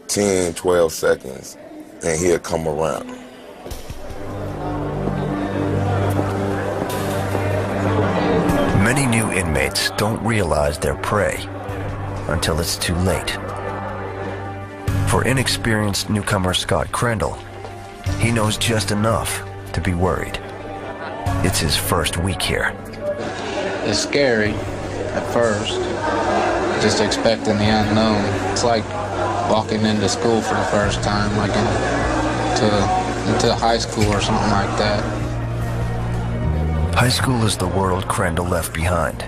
10, 12 seconds, and he'll come around. Many new inmates don't realize they're prey until it's too late. For inexperienced newcomer Scott Crandall, he knows just enough to be worried. It's his first week here. It's scary at first, just expecting the unknown. It's like walking into school for the first time, like into high school or something like that. High school is the world Crandall left behind.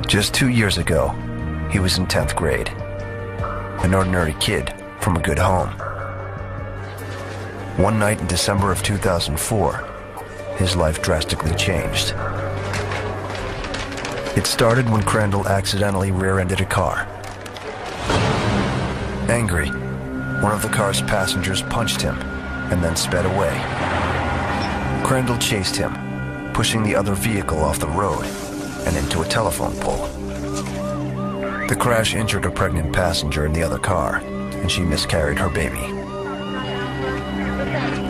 Just 2 years ago, he was in 10th grade, an ordinary kid from a good home. One night in December of 2004, his life drastically changed. It started when Crandall accidentally rear-ended a car. Angry, one of the car's passengers punched him and then sped away. Crandall chased him, pushing the other vehicle off the road and into a telephone pole. The crash injured a pregnant passenger in the other car, and she miscarried her baby.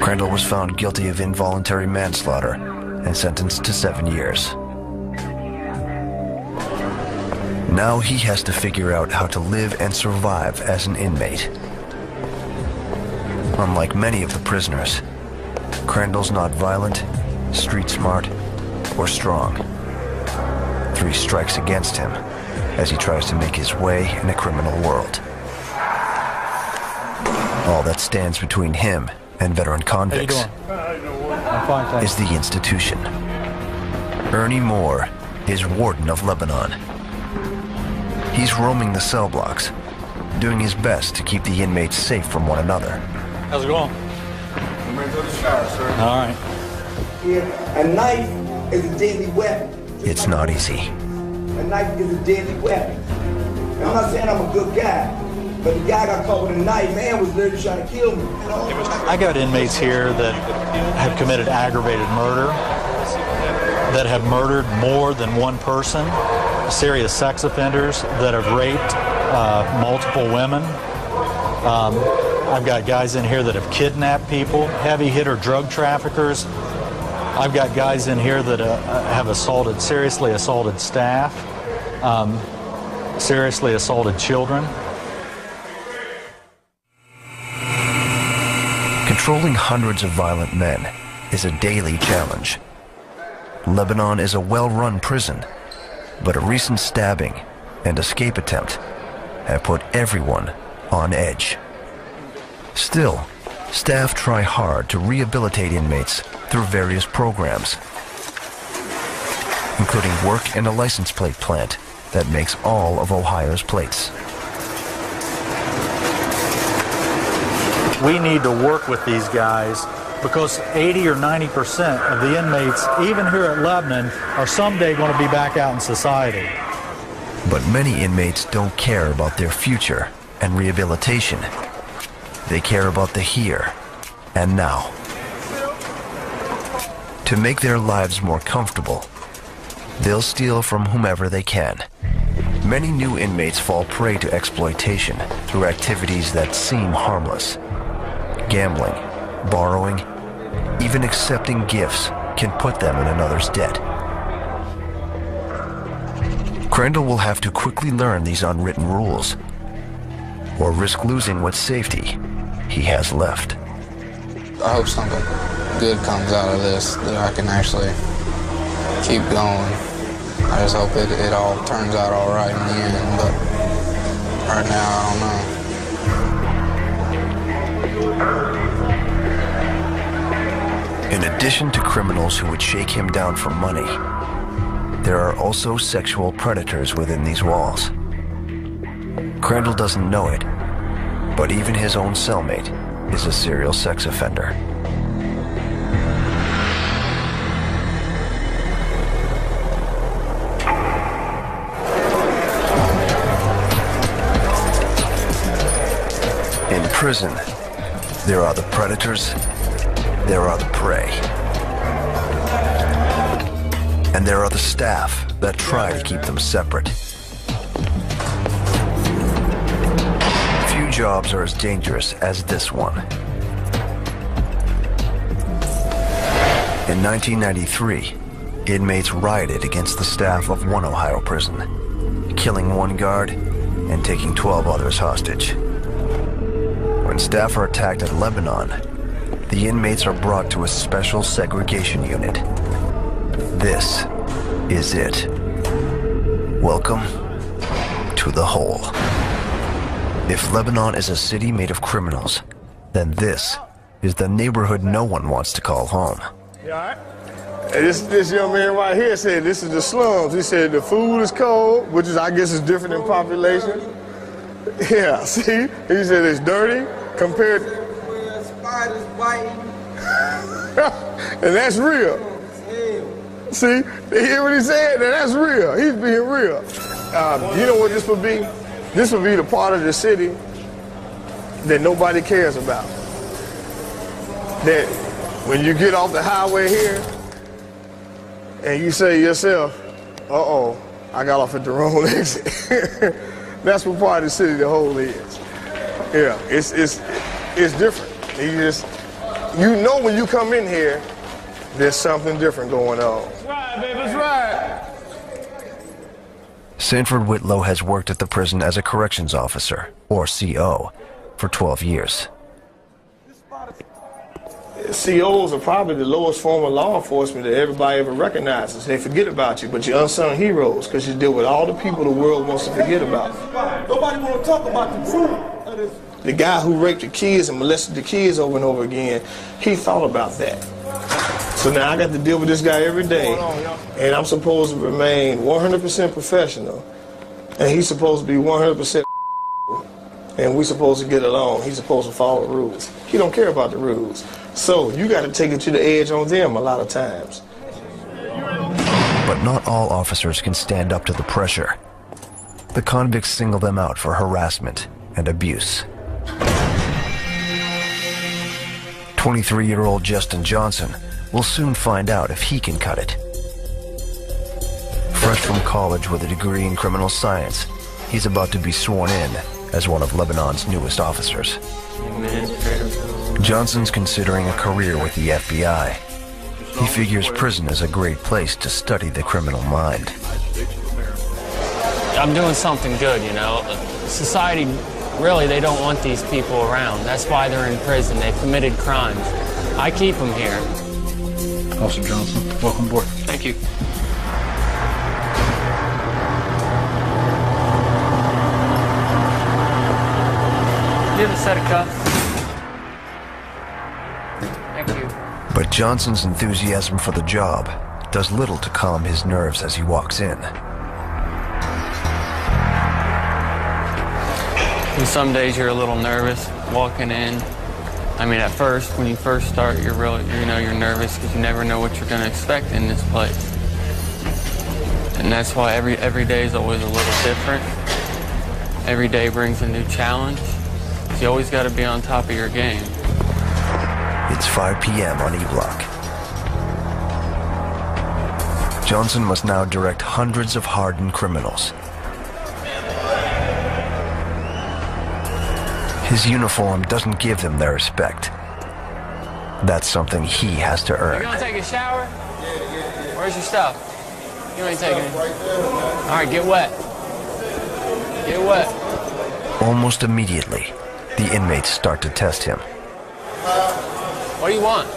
Crandall was found guilty of involuntary manslaughter and sentenced to 7 years. Now he has to figure out how to live and survive as an inmate. Unlike many of the prisoners, Crandall's not violent, street smart, or strong. 3 strikes against him as he tries to make his way in a criminal world. All that stands between him and veteran convicts is the institution. Ernie Moore is warden of Lebanon. He's roaming the cell blocks, doing his best to keep the inmates safe from one another. How's it going? I'm ready to go to the shower, sir. All right. Yeah, a knife is a deadly weapon. It's not easy. A knife is a deadly weapon. Now, I'm not saying I'm a good guy, but the guy got caught with a knife, man, was literally trying to kill me. You know? I got inmates here that have committed aggravated murder, that have murdered more than one person, serious sex offenders that have raped multiple women. I've got guys in here that have kidnapped people, heavy hitter drug traffickers. I've got guys in here that have seriously assaulted staff, seriously assaulted children. Controlling hundreds of violent men is a daily challenge. Lebanon is a well-run prison, but a recent stabbing and escape attempt have put everyone on edge. Still, staff try hard to rehabilitate inmates through various programs, including work in a license plate plant that makes all of Ohio's plates. We need to work with these guys because 80 or 90% of the inmates, even here at Lebanon, are someday going to be back out in society. But many inmates don't care about their future and rehabilitation. They care about the here and now. To make their lives more comfortable, they'll steal from whomever they can. Many new inmates fall prey to exploitation through activities that seem harmless. Gambling, borrowing, even accepting gifts can put them in another's debt. Crandall will have to quickly learn these unwritten rules, or risk losing what safety he has left. I hope something good comes out of this, that I can actually keep going. I just hope it all turns out all right in the end, but right now, I don't know. In addition to criminals who would shake him down for money, there are also sexual predators within these walls. Crandall doesn't know it, but even his own cellmate is a serial sex offender. In prison, there are the predators, there are the prey. And there are the staff that try to keep them separate. jobs are as dangerous as this one. In 1993, inmates rioted against the staff of one Ohio prison, killing one guard and taking 12 others hostage. When staff are attacked at Lebanon, the inmates are brought to a special segregation unit. This is it. Welcome to the hole. If Lebanon is a city made of criminals, then this is the neighborhood no one wants to call home. You all right? And this young man right here said this is the slums. He said the food is cold, which is, I guess, is different in population. Yeah, see? He said it's dirty compared to... Spiders biting. And that's real. See? You hear what he said? That's real. He's being real. You know what this would be? This would be the part of the city that nobody cares about. That when you get off the highway here and you say to yourself, uh-oh, I got off at the wrong exit. That's what part of the city the hole is. Yeah, it's different. You know when you come in here, there's something different going on. That's right, baby, that's right. Sanford Whitlow has worked at the prison as a corrections officer, or CO, for 12 years. COs are probably the lowest form of law enforcement that everybody ever recognizes. They forget about you, but you're unsung heroes because you deal with all the people the world wants to forget about. Nobody want to talk about the truth. The guy who raped the kids and molested the kids over and over again, he thought about that. So now I got to deal with this guy every day, and I'm supposed to remain 100% professional, and he's supposed to be 100% and we're supposed to get along. He's supposed to follow the rules. He don't care about the rules. So you got to take it to the edge on them a lot of times. But not all officers can stand up to the pressure. The convicts single them out for harassment and abuse. 23-year-old Justin Johnson will soon find out if he can cut it. Fresh from college with a degree in criminal science, he's about to be sworn in as one of Lebanon's newest officers. Johnson's considering a career with the FBI. He figures prison is a great place to study the criminal mind. I'm doing something good, you know. Society, really, they don't want these people around. That's why they're in prison. They've committed crimes. I keep them here. Officer Johnson, welcome aboard. Thank you. Do you have a set of cuffs? Thank you. But Johnson's enthusiasm for the job does little to calm his nerves as he walks in. And some days you're a little nervous walking in. I mean, at first, when you first start, you're nervous because you never know what you're going to expect in this place. And that's why every day is always a little different. Every day brings a new challenge. You always got to be on top of your game. It's 5 p.m. on E-Block. Johnson must now direct hundreds of hardened criminals. His uniform doesn't give them their respect. That's something he has to earn. You gonna take a shower? Where's your stuff? You ain't taking it. All right, get wet. Get wet. Almost immediately, the inmates start to test him. What do you want?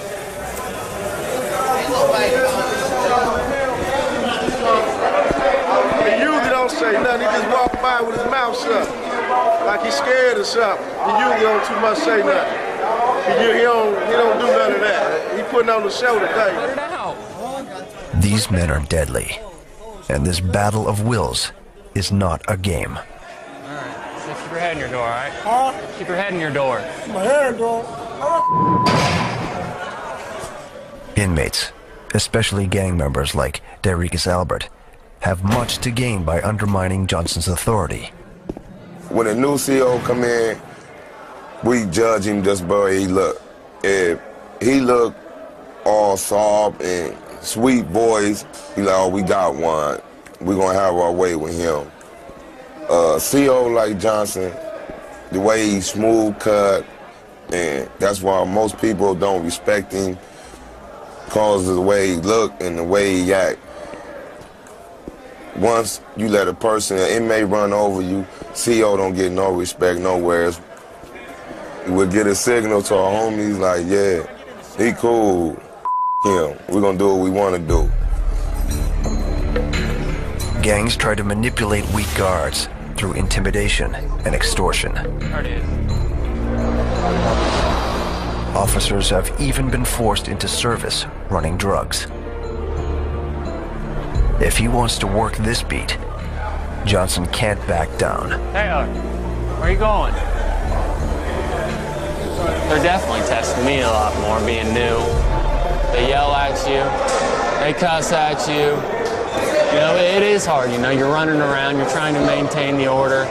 He usually don't say nothing. He just walk by with his mouth shut, like he's scared or something. He usually don't too much say nothing. He don't do none of that. He putting on the show today. Let it out. These men are deadly, and this battle of wills is not a game. All right, so keep your head in your door, all right? Huh? Keep your head in your door. My hair door. Inmates, especially gang members like Darius Albert, have much to gain by undermining Johnson's authority. When a new CO come in, we judge him just by the way he look. If he look all soft and sweet voice, you know, we got one. We gonna have our way with him. CO like Johnson, the way he's smooth cut, and that's why most people don't respect him, because of the way he look and the way he act. Once you let a person, an inmate run over you, CO don't get no respect nowhere. We'll get a signal to our homies like, yeah, he cool, him. We're gonna do what we wanna do. Gangs try to manipulate weak guards through intimidation and extortion. Officers have even been forced into service running drugs. If he wants to work this beat, Johnson can't back down. Hey, where are you going? They're definitely testing me a lot more being new. They yell at you, they cuss at you. You know, it is hard, you know, you're running around, you're trying to maintain the order.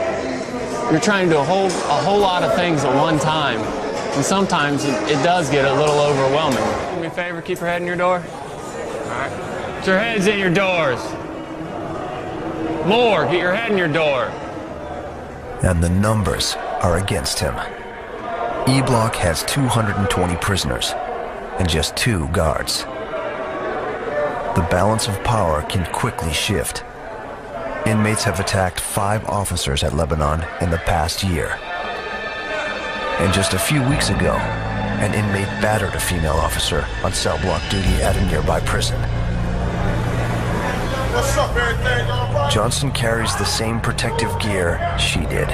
You're trying to do a whole lot of things at one time. And sometimes it does get a little overwhelming. Do me a favor, keep your head in your door. All right. Get your heads in your doors. More, get your head in your door. And the numbers are against him. E-Block has 220 prisoners and just 2 guards. The balance of power can quickly shift. Inmates have attacked 5 officers at Lebanon in the past year. And just a few weeks ago, an inmate battered a female officer on cell block duty at a nearby prison. What's up, everything? Johnson carries the same protective gear she did.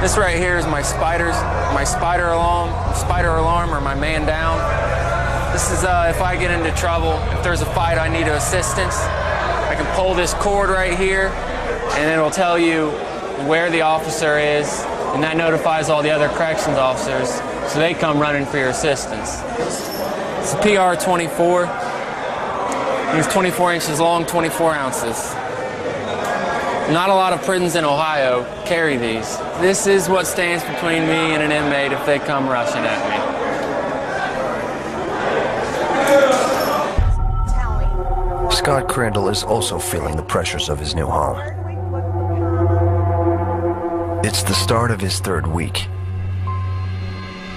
This right here is my spider alarm, or my man down. This is if I get into trouble, if there's a fight, I need assistance. I can pull this cord right here, and it'll tell you where the officer is, and that notifies all the other corrections officers, so they come running for your assistance. It's a PR-24. It's 24 inches long, 24 ounces. Not a lot of prisons in Ohio carry these. This is what stands between me and an inmate if they come rushing at me. Scott Crandall is also feeling the pressures of his new home. It's the start of his 3rd week.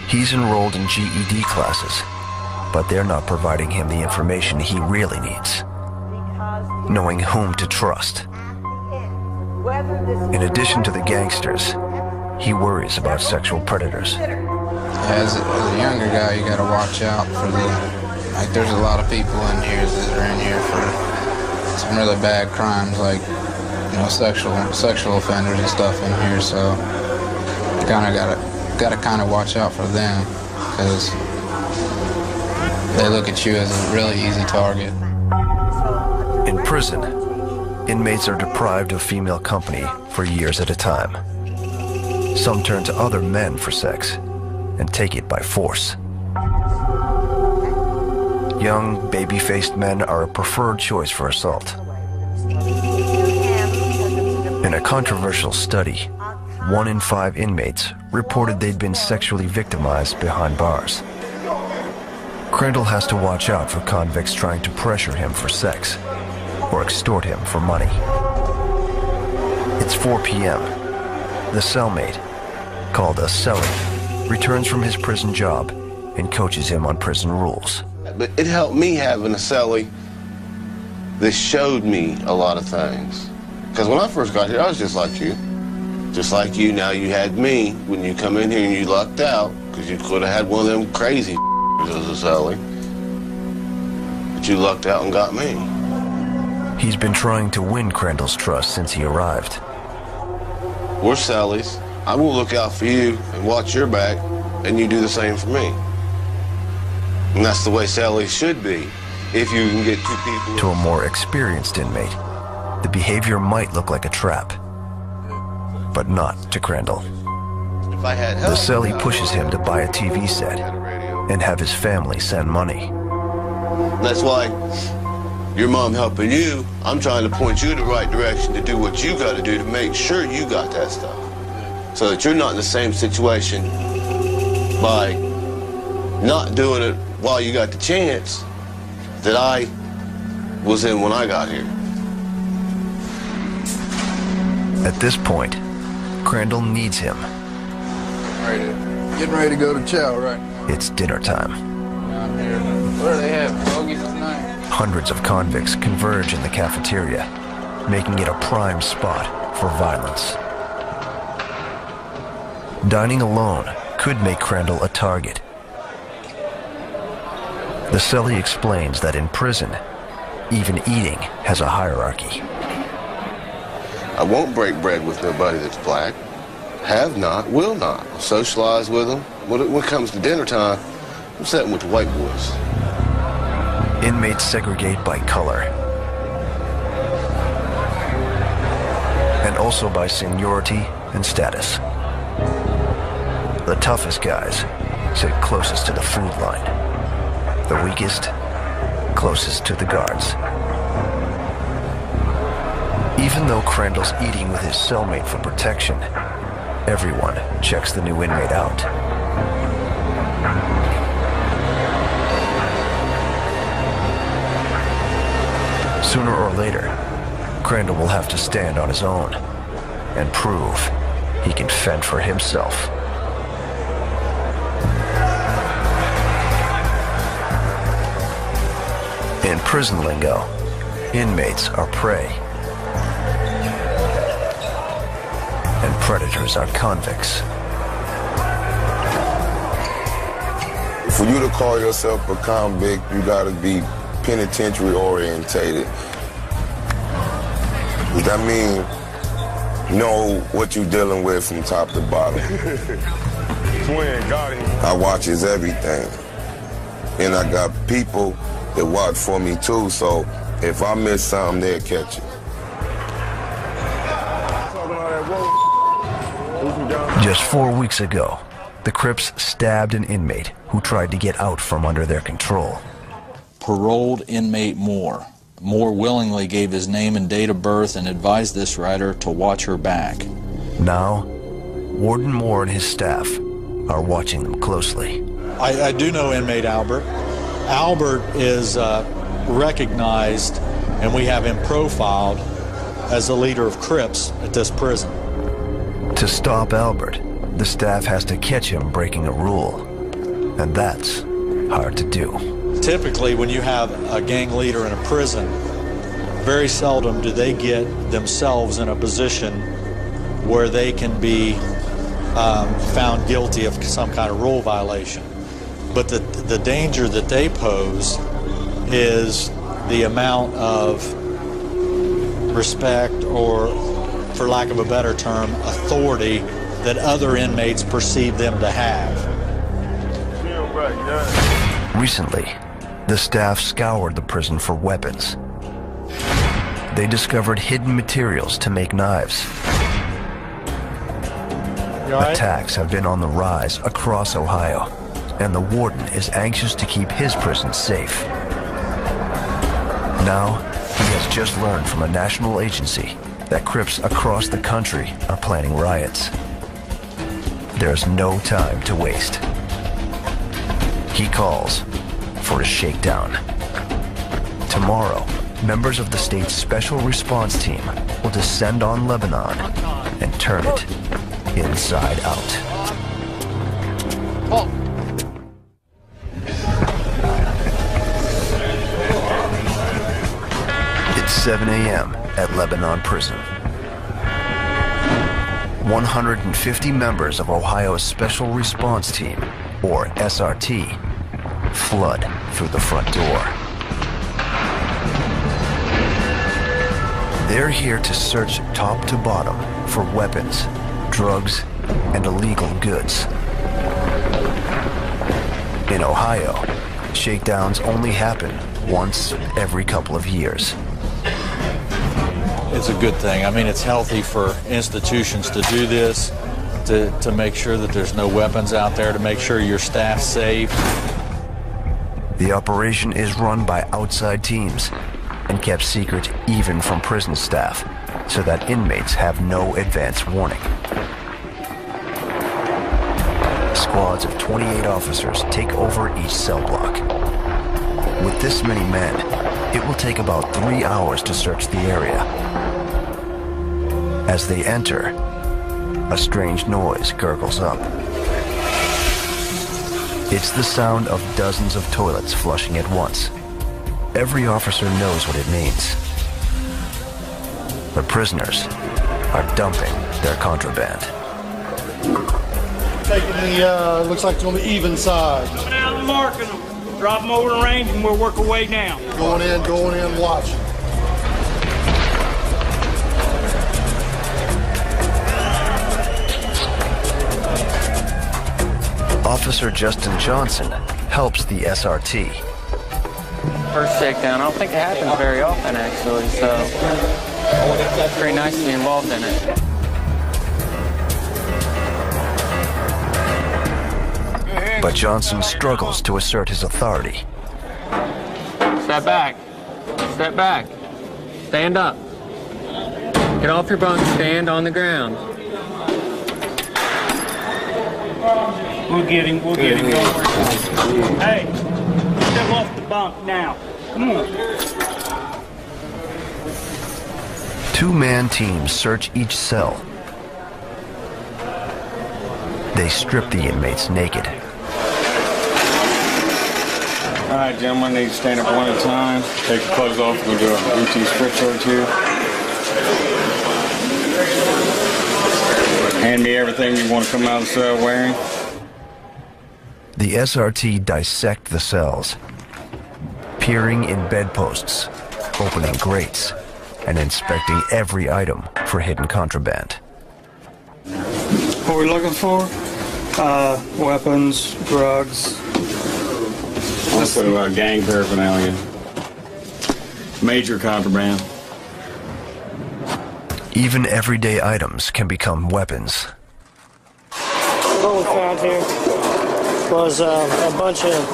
He's enrolled in GED classes, but they're not providing him the information he really needs, knowing whom to trust. In addition to the gangsters, he worries about sexual predators. As a younger guy, you gotta watch out for like there's a lot of people in here that are in here for some really bad crimes, like, you know, sexual offenders and stuff in here, so you gotta kind of watch out for them, because they look at you as a really easy target. In prison, inmates are deprived of female company for years at a time. Some turn to other men for sex and take it by force. Young, baby-faced men are a preferred choice for assault. In a controversial study, 1 in 5 inmates reported they'd been sexually victimized behind bars. Crandall has to watch out for convicts trying to pressure him for sex or extort him for money. It's 4 p.m. The cellmate, called a cellie, returns from his prison job and coaches him on prison rules. But it helped me having a cellie that showed me a lot of things. Because when I first got here, I was just like you. Just like you, now you had me. When you come in here and you lucked out, because you could have had one of them crazy as a cellie. But you lucked out and got me. He's been trying to win Crandall's trust since he arrived. We're cellies. I will look out for you and watch your back, and you do the same for me. And that's the way cellies should be, if you can get 2 people. To a more experienced inmate, the behavior might look like a trap, but not to Crandall. If I had help, The cellie pushes him to buy a TV set and have his family send money. That's why your mom helping you, I'm trying to point you in the right direction to do what you got to do to make sure you got that stuff. So that you're not in the same situation by not doing it while you got the chance that I was in when I got here. At this point, Crandall needs him, Getting ready to go to chow, right? It's dinner time. Down here. What do they have? Hoagies tonight? Hundreds of convicts converge in the cafeteria, making it a prime spot for violence. Dining alone could make Crandall a target. The cellie explains that in prison, even eating has a hierarchy. I won't break bread with nobody that's black. Have not, will not. I'll socialize with them. When it comes to dinner time, I'm sitting with the white boys. Inmates segregate by color and also by seniority and status. The toughest guys sit closest to the food line. The weakest, closest to the guards. Even though Crandall's eating with his cellmate for protection, everyone checks the new inmate out. Sooner or later, Crandall will have to stand on his own and prove he can fend for himself. In prison lingo, inmates are prey, and predators are convicts. For you to call yourself a convict, you gotta be penitentiary orientated. That means know what you're dealing with from top to bottom. I watches everything. And I got people that watch for me too, so if I miss something, they'll catch it. Just 4 weeks ago, the Crips stabbed an inmate who tried to get out from under their control. Paroled inmate Moore willingly gave his name and date of birth and advised this writer to watch her back. Now, Warden Moore and his staff are watching them closely. I do know inmate Albert. Albert is recognized, and we have him profiled as the leader of Crips at this prison. To stop Albert, the staff has to catch him breaking a rule, and that's hard to do. Typically, when you have a gang leader in a prison, very seldom do they get themselves in a position where they can be found guilty of some kind of rule violation. But the danger that they pose is the amount of respect, or, for lack of a better term, authority that other inmates perceive them to have. Recently, the staff scoured the prison for weapons. They discovered hidden materials to make knives. Attacks have been on the rise across Ohio, and the warden is anxious to keep his prison safe. Now, he has just learned from a national agency that Crips across the country are planning riots. There's no time to waste. He calls for a shakedown. Tomorrow, members of the state's special response team will descend on Lebanon and turn it inside out. It's 7 a.m. at Lebanon Prison. 150 members of Ohio's Special Response Team, or SRT, flood through the front door. They're here to search top to bottom for weapons, drugs, and illegal goods. In Ohio, shakedowns only happen once every couple of years. It's a good thing. I mean, it's healthy for institutions to do this, to make sure that there's no weapons out there, to make sure your staff's safe. The operation is run by outside teams and kept secret even from prison staff, so that inmates have no advance warning. Squads of 28 officers take over each cell block. With this many men, it will take about 3 hours to search the area. As they enter, a strange noise gurgles up. It's the sound of dozens of toilets flushing at once. Every officer knows what it means. The prisoners are dumping their contraband. Taking the, looks like it's on the even side. Coming out and marking them. Drop them over the range and we'll work our way down. Going in, watch. Officer Justin Johnson helps the SRT. First shakedown, I don't think it happens very often, actually, so it's pretty nice to be involved in it. But Johnson struggles to assert his authority. Step back. Step back. Stand up. Get off your bunk, stand on the ground. We'll get him, Don't worry. Hey, step off the bunk now. Come on. Two-man teams search each cell. They strip the inmates naked. All right, gentlemen, need to stand up one at a time. Take your clothes off. We'll do a routine strip search here. Hand me everything you want to come out of the cell wearing. The SRT dissect the cells, peering in bedposts, opening grates, and inspecting every item for hidden contraband. What are we looking for? Weapons, drugs. Also, gang paraphernalia. Major contraband. Even everyday items can become weapons. What we found here was a bunch of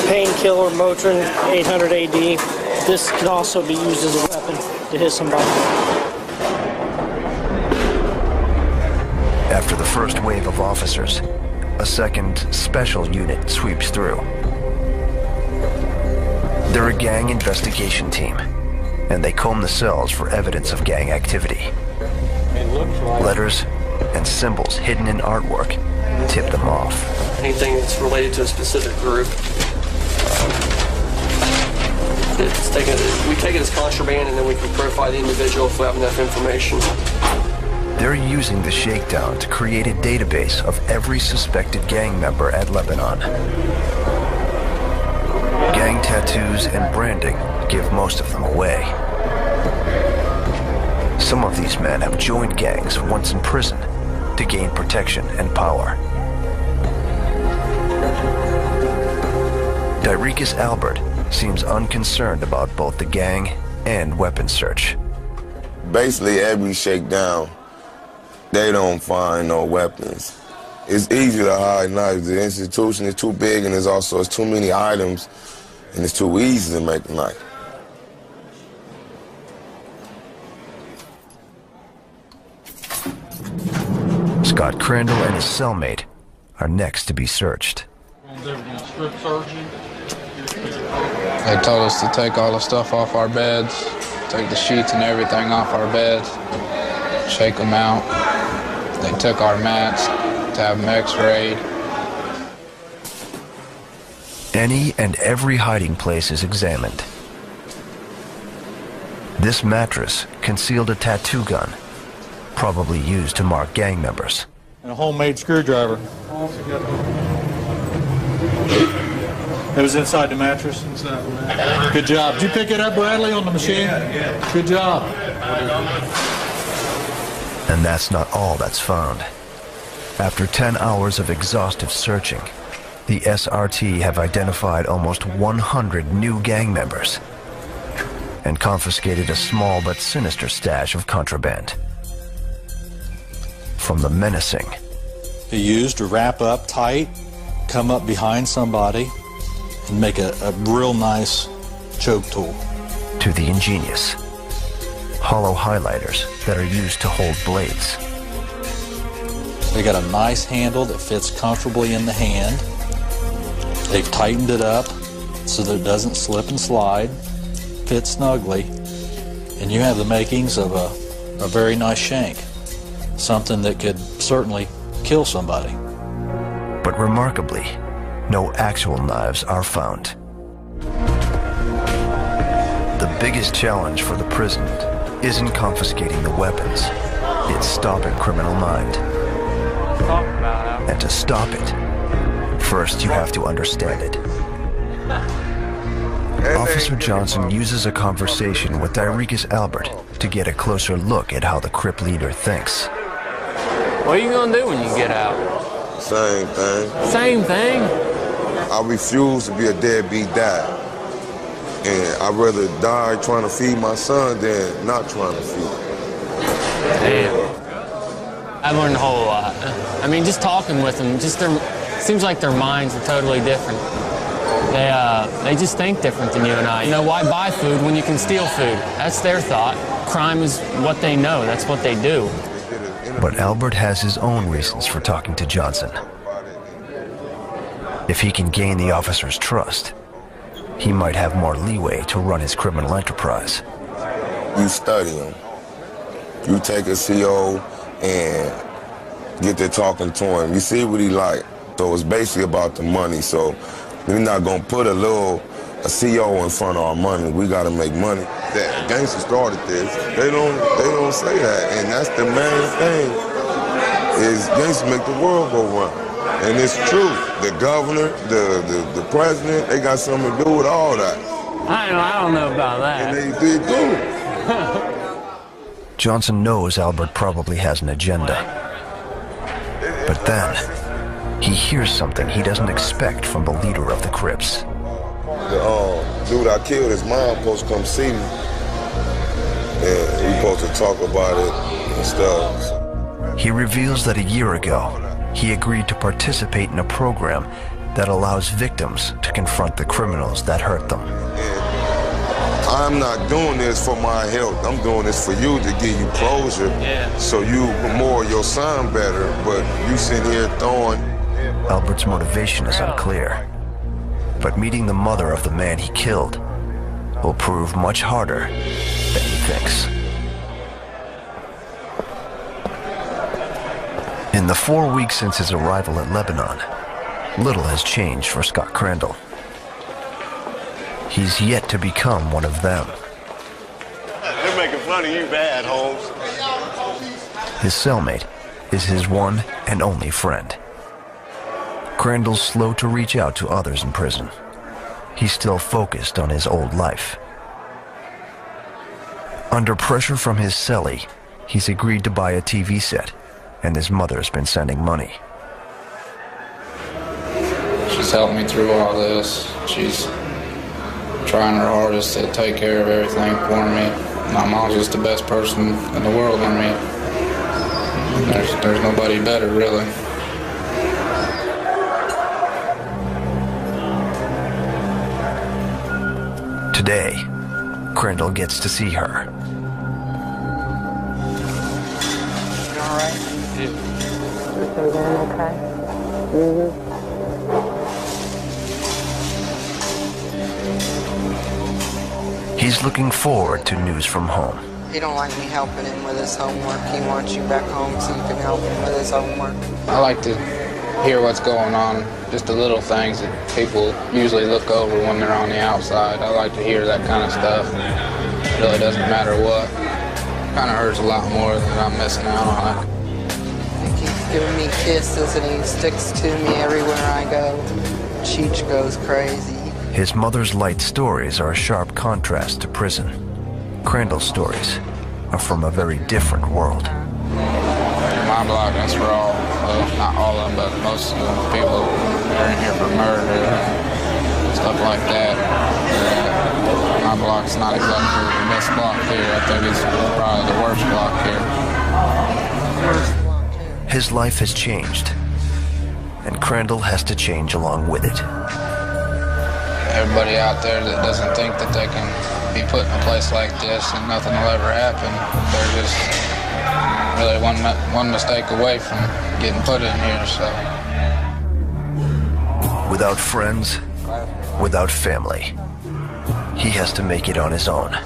painkiller Motrin 800 AD. This can also be used as a weapon to hit somebody. After the first wave of officers, a second special unit sweeps through. They're a gang investigation team, and they comb the cells for evidence of gang activity. Letters and symbols hidden in artwork tip them off. Anything that's related to a specific group, we take it as contraband, and then we can profile the individual if we have enough information. They're using the shakedown to create a database of every suspected gang member at Lebanon. Gang tattoos and branding give most of them away. Some of these men have joined gangs once in prison to gain protection and power. Dyricus Albert seems unconcerned about both the gang and weapons search. Basically, every shakedown, they don't find no weapons. It's easy to hide knives. The institution is too big, and it's too many items, and it's too easy to make a knife. Scott Crandall and his cellmate are next to be searched. They told us to take all the stuff off our beds, take the sheets and everything off our beds, shake them out. They took our mats to have them x-rayed. Any and every hiding place is examined. This mattress concealed a tattoo gun, probably used to mark gang members. And a homemade screwdriver. It was inside the mattress? Inside the mattress. Good job. Did you pick it up, Bradley, on the machine? Yeah. Good job. And that's not all that's found. After 10 hours of exhaustive searching, the SRT have identified almost 100 new gang members and confiscated a small but sinister stash of contraband. From the menacing. They used to wrap up tight, come up behind somebody, and make a real nice choke tool. To the ingenious. Hollow highlighters that are used to hold blades. They got a nice handle that fits comfortably in the hand. They've tightened it up so that it doesn't slip and slide, fits snugly, and you have the makings of a very nice shank. Something that could certainly kill somebody. But remarkably, no actual knives are found. The biggest challenge for the prison isn't confiscating the weapons, it's stopping criminal mind. And to stop it, first you have to understand it. Officer Johnson uses a conversation with Dyricus Albert to get a closer look at how the Crip leader thinks. What are you gonna do when you get out? Same thing. Same thing? I refuse to be a deadbeat dad. And I'd rather die trying to feed my son than not trying to feed him. Damn. I learned a whole lot. I mean, just talking with them, seems like their minds are totally different. They just think different than you and I. You know, why buy food when you can steal food? That's their thought. Crime is what they know. That's what they do. But Albert has his own reasons for talking to Johnson. If he can gain the officer's trust, he might have more leeway to run his criminal enterprise. You study him. You take a CO and get to talking to him. You see what he like. So it's basically about the money. So we're not gonna put a CO in front of our money. We gotta make money. That gangsters started this. They don't say that, and that's the main thing. Is gangsters make the world go round, and it's true. The governor, the president, they got something to do with all that. I don't know about that. And they do. Johnson knows Albert probably has an agenda. But then, he hears something he doesn't expect from the leader of the Crips. The dude I killed, his mom supposed to come see me. And we supposed to talk about it and stuff. He reveals that a year ago, he agreed to participate in a program that allows victims to confront the criminals that hurt them. I'm not doing this for my health. I'm doing this for you to give you closure, so you memorial your son better. But you sitting here throwing. Albert's motivation is unclear, but meeting the mother of the man he killed will prove much harder than he thinks. In the 4 weeks since his arrival at Lebanon, little has changed for Scott Crandall. He's yet to become one of them. They're making fun of you bad, Holmes. His cellmate is his one and only friend. Crandall's slow to reach out to others in prison. He's still focused on his old life. Under pressure from his cellie, he's agreed to buy a TV set, and his mother's been sending money. She's helped me through all this. She's trying her hardest to take care of everything for me. My mom's just the best person in the world for me. There's nobody better, really. Today, Crandall gets to see her. You all right? Yeah. Okay. Mm-hmm. He's looking forward to news from home. He don't like me helping him with his homework. He wants you back home so you can help him with his homework. I like to hear what's going on, just the little things that people usually look over when they're on the outside. I like to hear that kind of stuff. It really doesn't matter what. It kind of hurts a lot more than I'm missing out on it. He keeps giving me kisses and he sticks to me everywhere I go. Cheech goes crazy. His mother's light stories are a sharp contrast to prison. Crandall's stories are from a very different world. My block, that's for all, well, not all of them, but most of the people that are in here for murder and stuff like that. My block's not exactly the best block here. I think it's probably the worst block here. His life has changed, and Crandall has to change along with it. Everybody out there that doesn't think that they can be put in a place like this and nothing will ever happen, they're just really one mistake away from getting put in here, so. Without friends, without family, he has to make it on his own.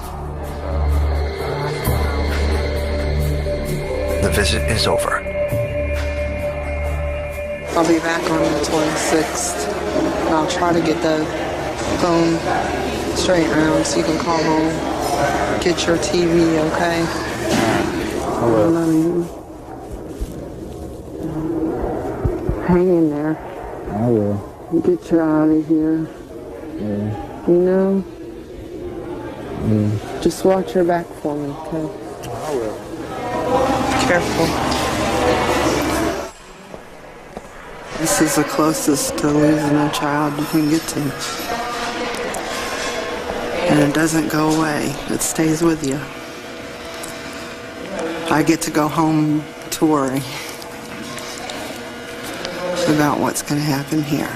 The visit is over. I'll be back on the 26th. And I'll try to get the phone straight around so you can call home. Get your TV, okay? I love you. Hang in there. I will. Get you out of here. Yeah. You know? Yeah. Just watch your back for me, okay? I will. Careful. This is the closest to losing a child you can get to. And it doesn't go away. It stays with you. I get to go home to worry about what's going to happen here.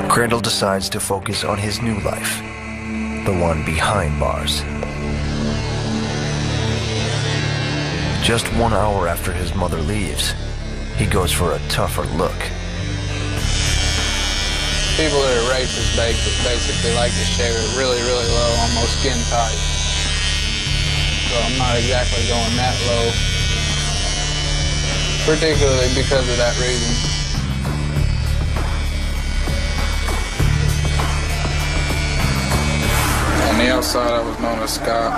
Crandall decides to focus on his new life, the one behind bars. Just 1 hour after his mother leaves, he goes for a tougher look. People that are rapists basically like to shave it really, really low, almost skin tight. So I'm not exactly going that low, particularly because of that reason. On the outside, I was known as Scott.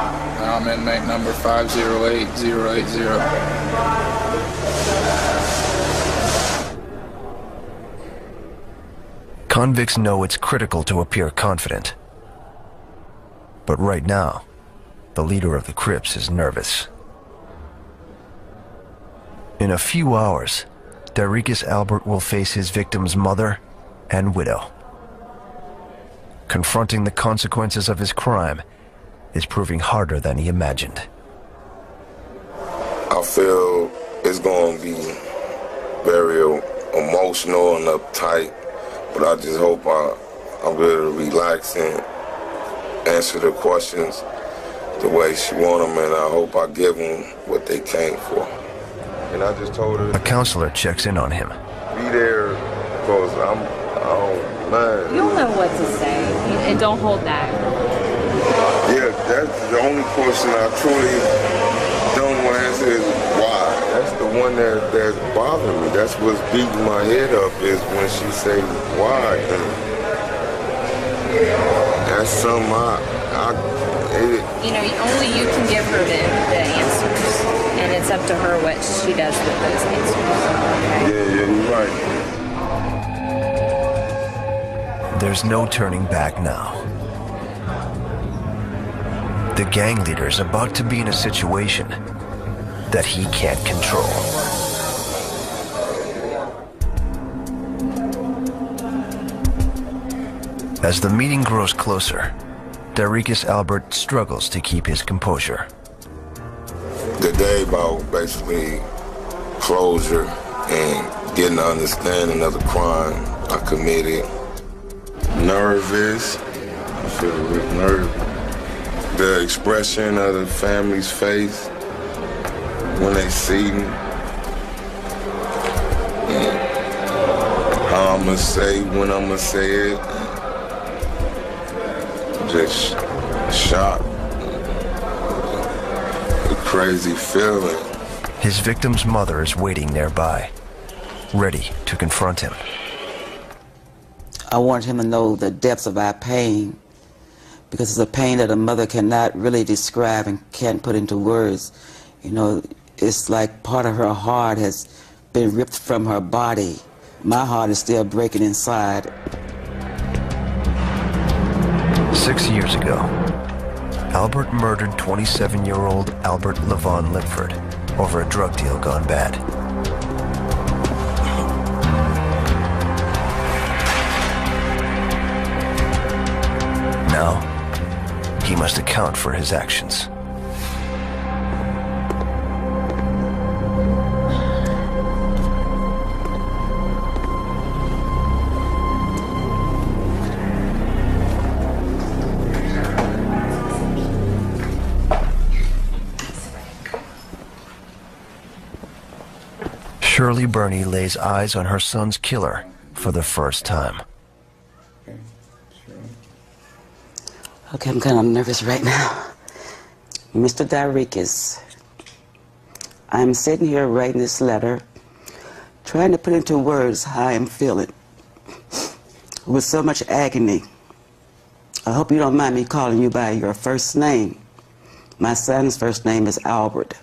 Now I'm inmate number 508080. Convicts know it's critical to appear confident. But right now, the leader of the Crips is nervous. In a few hours, Darius Albert will face his victim's mother and widow. Confronting the consequences of his crime is proving harder than he imagined. I feel it's going to be very emotional and uptight, but I just hope I'm able to relax and answer the questions the way she want them, and I hope I give them what they came for. And I just told her... A counselor checks in on him. Be there because man. You'll know what to say, and don't hold back. Yeah, that's the only question I truly don't want to answer is why. That's the one that's bothering me. That's what's beating my head up is when she say why. And that's something only you can give her the answers, and it's up to her what she does with those answers. Okay? Yeah, you're right. There's no turning back now. The gang leader is about to be in a situation that he can't control. As the meeting grows closer, Darius Albert struggles to keep his composure. The day about basically closure and getting an understanding of the crime I committed. Nervous. I feel real nervous. The expression of the family's face when they see me. And how I'm gonna say when I'm gonna say it. Just shocked. A crazy feeling. His victim's mother is waiting nearby, ready to confront him. I wanted him to know the depths of our pain, because it's a pain that a mother cannot really describe and can't put into words. You know, it's like part of her heart has been ripped from her body. My heart is still breaking inside. 6 years ago, Albert murdered 27-year-old Albert Levon Limford over a drug deal gone bad. Now, he must account for his actions. Shirley Burney lays eyes on her son's killer for the first time. Okay, I'm kind of nervous right now. Mr. Dyricus, I'm sitting here writing this letter, trying to put into words how I'm feeling, with so much agony. I hope you don't mind me calling you by your first name. My son's first name is Albert.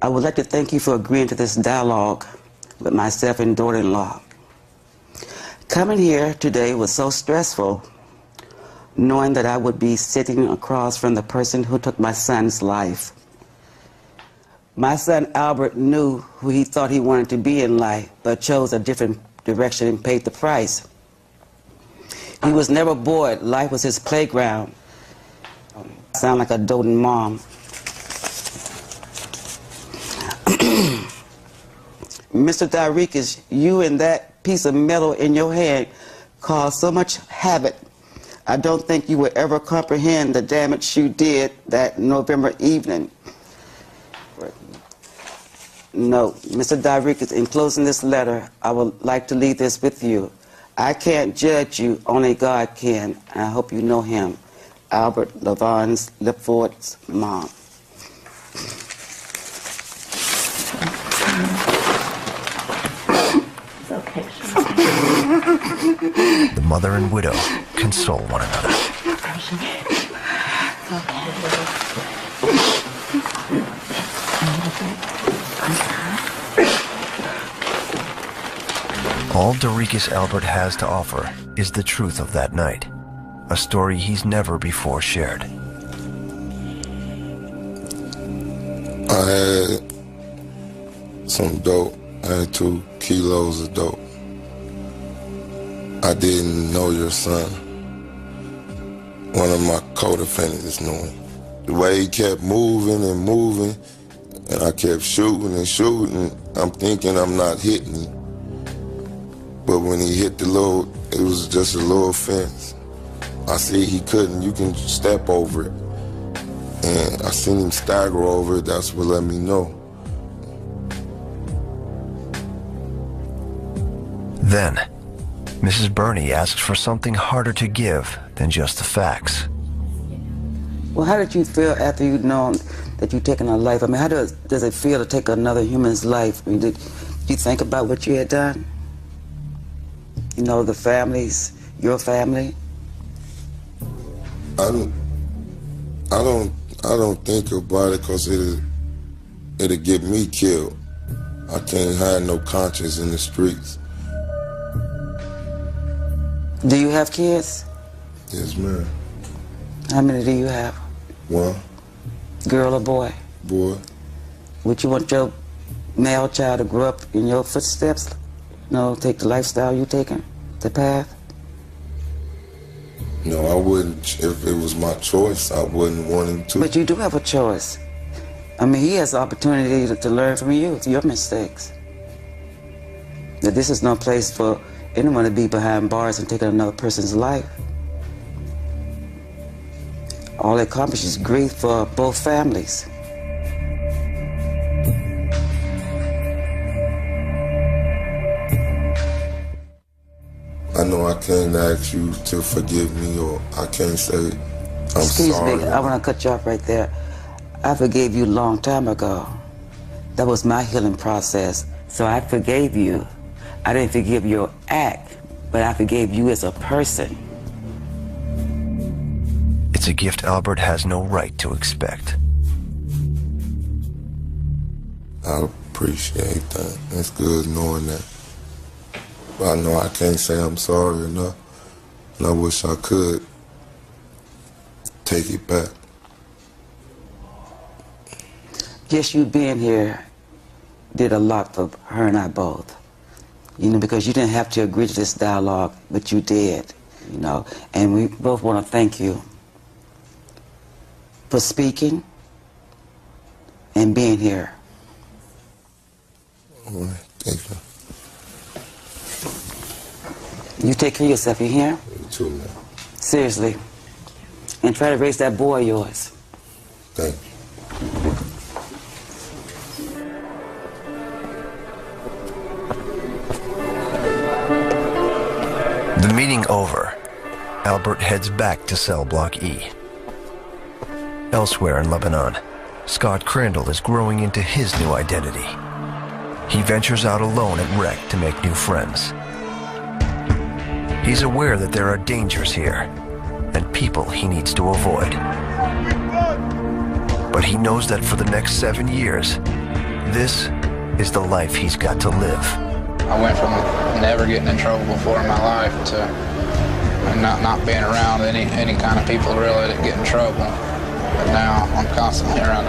I would like to thank you for agreeing to this dialogue with myself and daughter-in-law. Coming here today was so stressful, knowing that I would be sitting across from the person who took my son's life. My son Albert knew who he thought he wanted to be in life, but chose a different direction and paid the price. He was never bored. Life was his playground. I sound like a doting mom. Mr. Dyricus, you and that piece of metal in your hand caused so much havoc. I don't think you will ever comprehend the damage you did that November evening. No, Mr. Dyricus, in closing this letter, I would like to leave this with you. I can't judge you, only God can, and I hope you know him. Albert Lavons Lipford's mom. The mother and widow console one another. All Dyricus Albert has to offer is the truth of that night, a story he's never before shared. I had some dope. I had 2 kilos of dope. I didn't know your son. One of my co-defendants knew him. The way he kept moving and moving, and I kept shooting and shooting, I'm thinking I'm not hitting him. But when he hit the little, it was just a little fence. I see he couldn't, you can step over it. And I seen him stagger over it, that's what let me know. Then, Mrs. Burney asks for something harder to give than just the facts. Well, how did you feel after you'd known that you'd taken a life? I mean, how does it feel to take another human's life? I mean, did you think about what you had done? You know, the families, your family? I don't think about it because it'll get me killed. I can't have no conscience in the streets. Do you have kids? Yes, ma'am. How many do you have? 1. Girl or boy? Boy. Would you want your male child to grow up in your footsteps? You know, take the lifestyle you taken, the path? No, I wouldn't. If it was my choice, I wouldn't want him to. But you do have a choice. I mean, he has the opportunity to learn from you, your mistakes. That this is no place for anyone to be behind bars and taking another person's life. All it accomplishes is grief for both families. I know I can't ask you to forgive me, or I can't say I'm sorry. Excuse me, I want to cut you off right there. I forgave you a long time ago. That was my healing process. So I forgave you. I didn't forgive your act, but I forgave you as a person. It's a gift Albert has no right to expect. I appreciate that. It's good knowing that. But I know I can't say I'm sorry enough, and I wish I could take it back. Just you being here did a lot for her and I both. You know, because you didn't have to agree to this dialogue, but you did, you know. And we both want to thank you for speaking and being here. All right, thank you. You take care of yourself, you hear? You too, man. Seriously. And try to raise that boy of yours. Thank you. The meeting over, Albert heads back to cell block E. Elsewhere in Lebanon, Scott Crandall is growing into his new identity. He ventures out alone at Rec to make new friends. He's aware that there are dangers here and people he needs to avoid. But he knows that for the next 7 years, this is the life he's got to live. I went from never getting in trouble before in my life to not being around any kind of people really that get in trouble. But now I'm constantly around